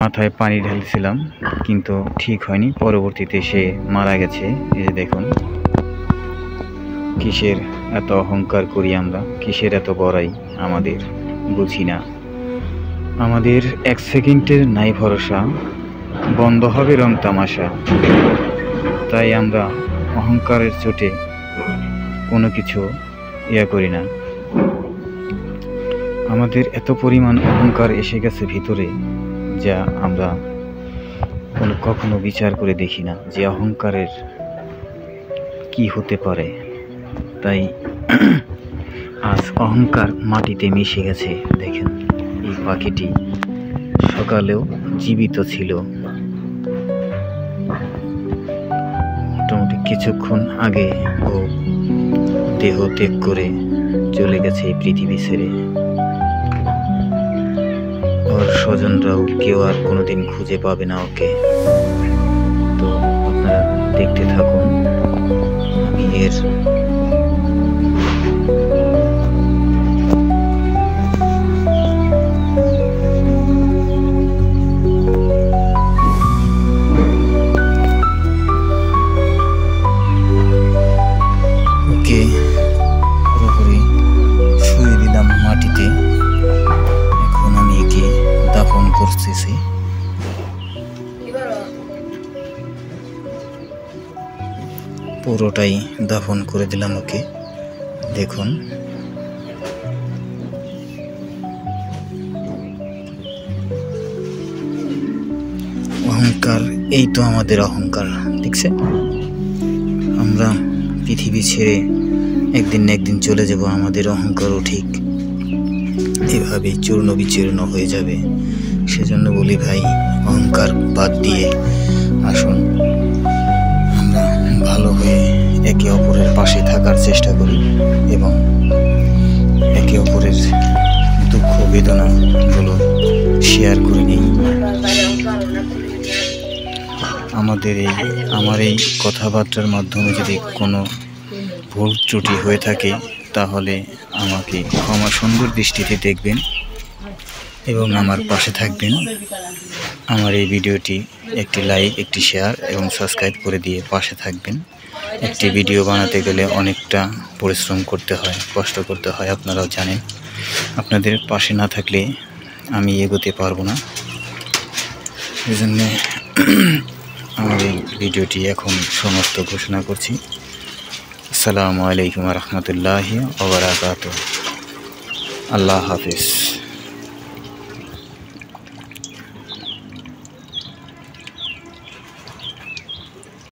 মাথায় পানি ঢেলছিলাম, কিন্তু ঠিক হয়নি। পরবর্তীতে সে মারা গেছে। এই যে দেখুন, কিসের এত অহংকার করি আমরা, কিসের এত বড়াই আমাদের, বুঝি না। আমাদের এক সেকেন্ডের নাই ভরসা, বন্ধ হবে রং তামাশা। তাই আমরা অহংকারের চোটে কোনো কিছু করি না। আমাদের এত পরিমাণ অহংকার এসে গেছে ভিতরে, যা আমরা কখনো বিচার করে দেখি না যে অহংকারের কি হতে পারে। তাই আজ অহংকার মাটিতে মিশে গেছে। দেখেন, এই পাখিটি সকালেও জীবিত ছিল, মোটামুটি কিছুক্ষণ আগে ও দেহ ত্যাগ করে চলে গেছে এই পৃথিবী ছেড়ে। ওর স্বজনরাও কেউ আর কোনোদিন খুঁজে পাবে না ওকে। তো আপনারা দেখতে থাকুন, আমি এর ওকে পুরোপুরি শুয়ে দিলাম মাটিতে। এখন আমি একে দাফন করতেছি। পুরোটাই দাফন করে দিলাম ওকে। দেখুন, অহংকার, এই তো আমাদের অহংকার। দেখছেন, আমরা পৃথিবী ছেড়ে একদিন না একদিন চলে যাব, আমাদের অহংকারও ঠিক এভাবে চূর্ণ বিচূর্ণ হয়ে যাবে। সেজন্য বলি ভাই, অহংকার বাদ দিয়ে আসুন আমরা ভালো হয়ে একে অপরের পাশে থাকার চেষ্টা করি এবং একে অপরের দুঃখ বেদনাগুলো শেয়ার করে নিই। আমার এই কথাবার্তার মাধ্যমে যদি কোনো ভুল ত্রুটি হয়ে থাকে, তাহলে আমাকে ক্ষমা সুন্দর দৃষ্টিতে দেখবেন এবং আমার পাশে থাকবেন। আমার এই ভিডিওটি একটি লাইক, একটি শেয়ার এবং সাবস্ক্রাইব করে দিয়ে পাশে থাকবেন। একটি ভিডিও বানাতে গেলে অনেকটা পরিশ্রম করতে হয়, কষ্ট করতে হয়, আপনারাও জানেন। আপনাদের পাশে না থাকলে আমি এগোতে পারবো না। এই জন্যে আমার এই ভিডিওটি এখন সমাপ্ত ঘোষণা করছি। আসসালামু আলাইকুম ওয়া রাহমাতুল্লাহি ওয়া বারাকাতুহু। আল্লাহ হাফেজ।